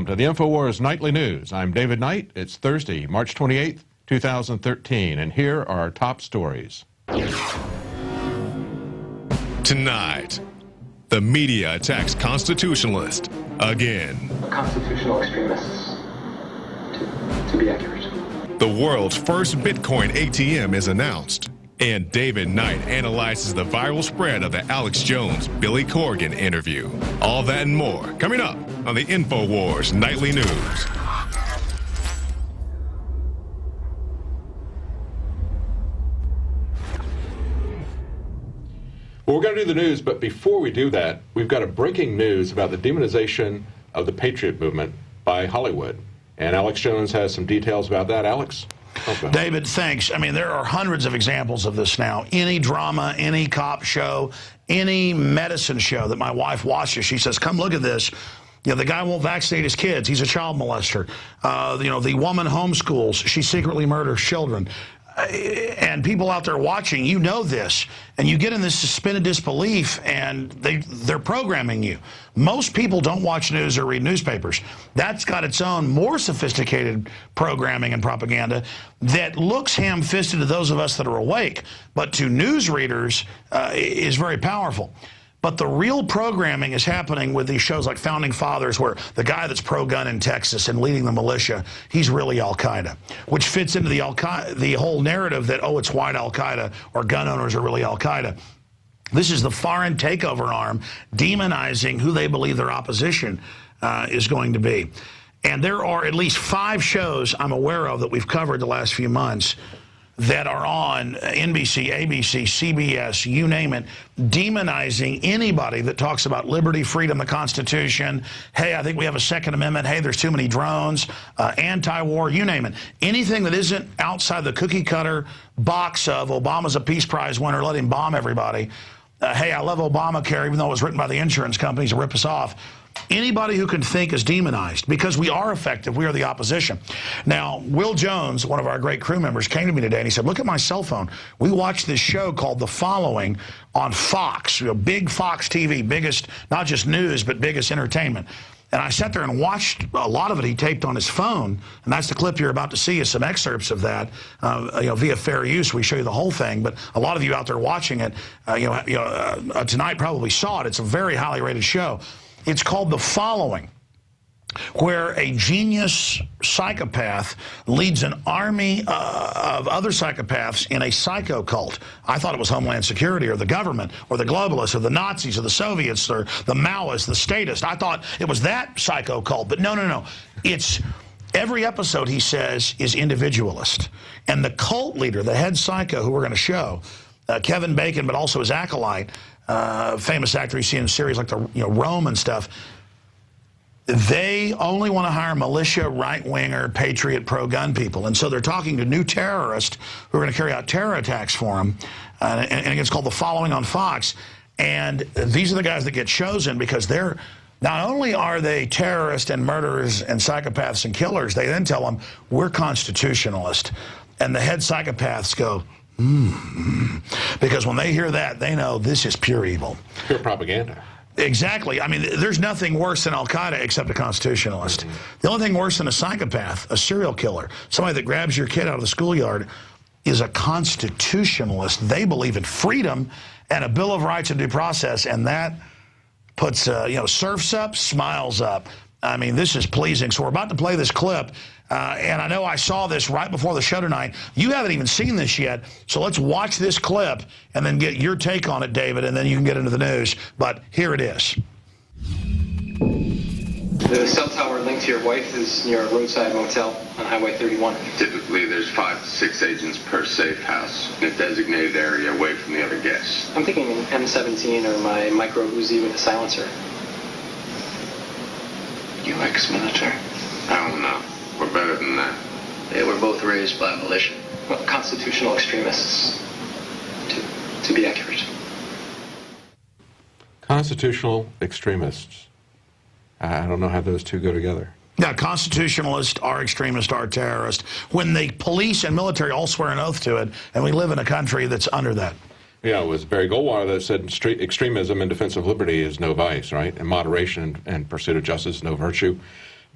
to the InfoWars Nightly News. I'm David Knight. It's Thursday, March 28th, 2013, and here are our top stories. Tonight, the media attacks constitutionalists again. Constitutional extremists, to be accurate. The world's first Bitcoin ATM is announced. And David Knight analyzes the viral spread of the Alex Jones-Billy Corgan interview. All that and more coming up on the InfoWars Nightly News. Well, we're going to do the news, but before we do that, we've got a breaking news about the demonization of the Patriot movement by Hollywood. And Alex Jones has some details about that. Alex? Okay. David, thanks. I mean, there are hundreds of examples of this now. Any drama, any cop show, any medicine show that my wife watches, she says, come look at this. You know, the guy won't vaccinate his kids. He's a child molester. You know, the woman homeschools. She secretly murders children. And people out there watching, you know this, and you get in this suspended disbelief, and they're programming you. Most people don't watch news or read newspapers. That's got its own more sophisticated programming and propaganda that looks ham-fisted to those of us that are awake, but to news readers is very powerful. But the real programming is happening with these shows like Founding Fathers, where the guy that's pro-gun in Texas and leading the militia, he's really al-Qaeda, which fits into the whole narrative that, oh, it's white al-Qaeda or gun owners are really al-Qaeda. This is the foreign takeover arm demonizing who they believe their opposition is going to be. And there are at least 5 shows I'm aware of that we've covered the last few months that are on NBC, ABC, CBS, you name it, demonizing anybody that talks about liberty, freedom, the Constitution. Hey, I think we have a Second Amendment. Hey, there's too many drones, anti-war, you name it. Anything that isn't outside the cookie-cutter box of Obama's a Peace Prize winner, let him bomb everybody. Hey, I love Obamacare, even though it was written by the insurance companies to rip us off. Anybody who can think is demonized because we are effective. We are the opposition. Now, Will Jones, one of our great crew members, came to me today and he said, look at my cell phone. We watched this show called The Following on Fox, you know, big Fox TV, biggest, not just news, but biggest entertainment. And I sat there and watched a lot of it he taped on his phone, and that's the clip you're about to see is some excerpts of that. You know, via fair use, we show you the whole thing, but a lot of you out there watching it, tonight probably saw it. It's a very highly rated show. It's called The Following, where a genius psychopath leads an army of other psychopaths in a psycho cult. I thought it was Homeland Security or the government or the globalists or the Nazis or the Soviets or the Maoists, the statists. I thought it was that psycho cult, but no. It's every episode, he says, is individualist. And the cult leader, the head psycho who we're going to show, Kevin Bacon, but also his acolyte, famous actor you see in series like the Rome and stuff, they only want to hire militia, right-winger, patriot, pro-gun people. And so they're talking to new terrorists who are going to carry out terror attacks for them. And it's called The Following on Fox. And these are the guys that get chosen because they're not only are they terrorists and murderers and psychopaths and killers, they then tell them, we're constitutionalist. And the head psychopaths go, because when they hear that, they know this is pure evil. Pure propaganda. Exactly. I mean, there's nothing worse than al-Qaeda except a constitutionalist. The only thing worse than a psychopath, a serial killer, somebody that grabs your kid out of the schoolyard, is a constitutionalist. They believe in freedom and a Bill of Rights and due process, and that puts, surfs up, smiles up. I mean, this is pleasing. So we're about to play this clip, and I know I saw this right before the show tonight. You haven't even seen this yet, so let's watch this clip and then get your take on it, David, and then you can get into the news. But here it is. The cell tower linked to your wife is near a roadside motel on Highway 31. Typically, there's 5 to 6 agents per safe house in a designated area away from the other guests. I'm thinking an M17 or my micro Uzi with a silencer. You ex-military? I don't know. We're better than that. They were both raised by militia. Well, constitutional extremists, to be accurate. Constitutional extremists. I don't know how those two go together. Yeah, constitutionalists are extremists, are terrorists. When the police and military all swear an oath to it, and we live in a country that's under that. Yeah, it was Barry Goldwater that said extremism in defense of liberty is no vice, right? And moderation and pursuit of justice is no virtue.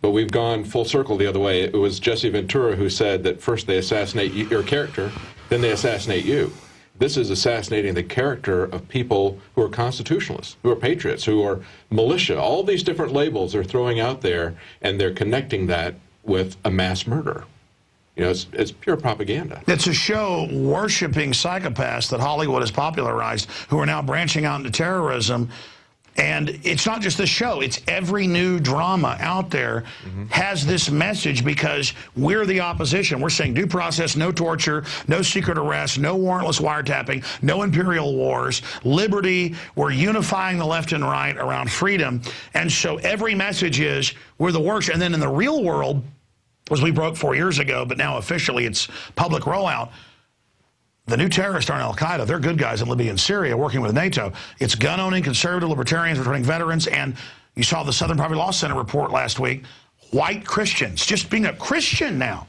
But we've gone full circle the other way. It was Jesse Ventura who said that first they assassinate your character, then they assassinate you. This is assassinating the character of people who are constitutionalists, who are patriots, who are militia. All these different labels they're throwing out there, and they're connecting that with a mass murder. You know, it's pure propaganda. It's a show worshiping psychopaths that Hollywood has popularized, who are now branching out into terrorism. And it's not just the show, it's every new drama out there has this message, because we're the opposition. We're saying due process, no torture, no secret arrest, no warrantless wiretapping, no imperial wars, liberty. We're unifying the left and right around freedom. And so every message is we're the worst. And then in the real world, as we broke 4 years ago, but now officially it's public rollout, the new terrorists aren't al-Qaeda. They're good guys in Libya and Syria working with NATO. It's gun-owning conservative libertarians returning veterans. And you saw the Southern Poverty Law Center report last week. White Christians, just being a Christian now,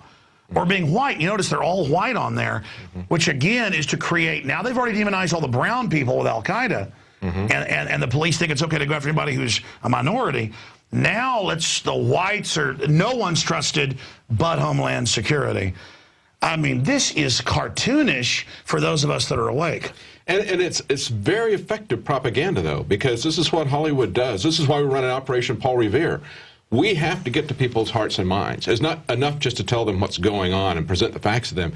or being white. You notice they're all white on there, which again is to create, now they've already demonized all the brown people with al-Qaeda. And the police think it's okay to go after anybody who's a minority. Now the whites are, no one's trusted but Homeland Security. I mean, this is cartoonish for those of us that are awake. And it's very effective propaganda, though, because this is what Hollywood does. This is why we run an Operation Paul Revere. We have to get to people's hearts and minds. It's not enough just to tell them what's going on and present the facts to them.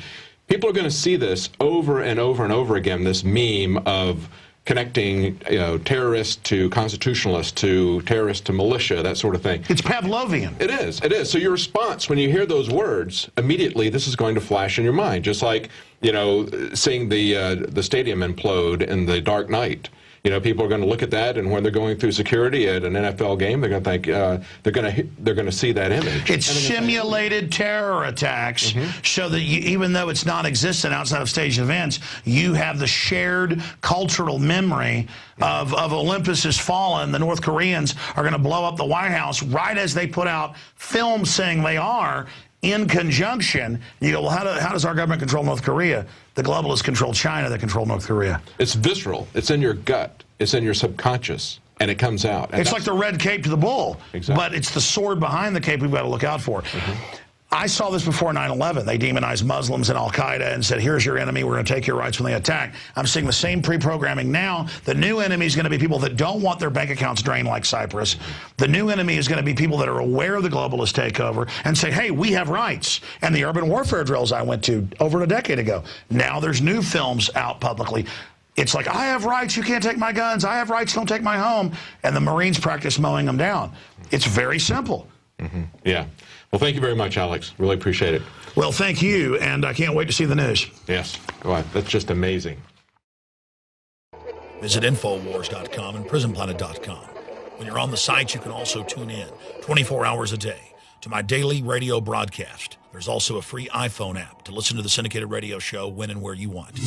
People are going to see this over and over and over again, this meme of connecting terrorists to constitutionalists, to terrorists to militia, that sort of thing. It's Pavlovian. It is. It is. So your response when you hear those words, immediately this is going to flash in your mind, just like, you know, seeing the stadium implode in The Dark Knight. You know, people are going to look at that, and when they're going through security at an NFL game, they're going to think they're going to see that image. It's simulated terror attacks, so that even though it's non-existent outside of staged events, you have the shared cultural memory of Olympus has fallen. The North Koreans are going to blow up the White House right as they put out films saying they are. In conjunction, you go, well, how does our government control North Korea? The globalists control China, that control North Korea. It's visceral. It's in your gut. It's in your subconscious, and it comes out. And it's like the red cape to the bull, but it's the sword behind the cape we've got to look out for. I saw this before 9/11. They demonized Muslims and al-Qaeda and said, here's your enemy, we're going to take your rights when they attack. I'm seeing the same pre-programming now. The new enemy is going to be people that don't want their bank accounts drained like Cyprus. The new enemy is going to be people that are aware of the globalist takeover and say, hey, we have rights. And the urban warfare drills I went to over a decade ago, now there's new films out publicly. It's like, I have rights, you can't take my guns. I have rights, don't take my home. And the Marines practice mowing them down. It's very simple. Yeah. Well, thank you very much, Alex. Really appreciate it. Well, thank you, and I can't wait to see the news. Yes. Wow, that's just amazing. Visit Infowars.com and PrisonPlanet.com. When you're on the site, you can also tune in 24 hours a day to my daily radio broadcast. There's also a free iPhone app to listen to the syndicated radio show when and where you want.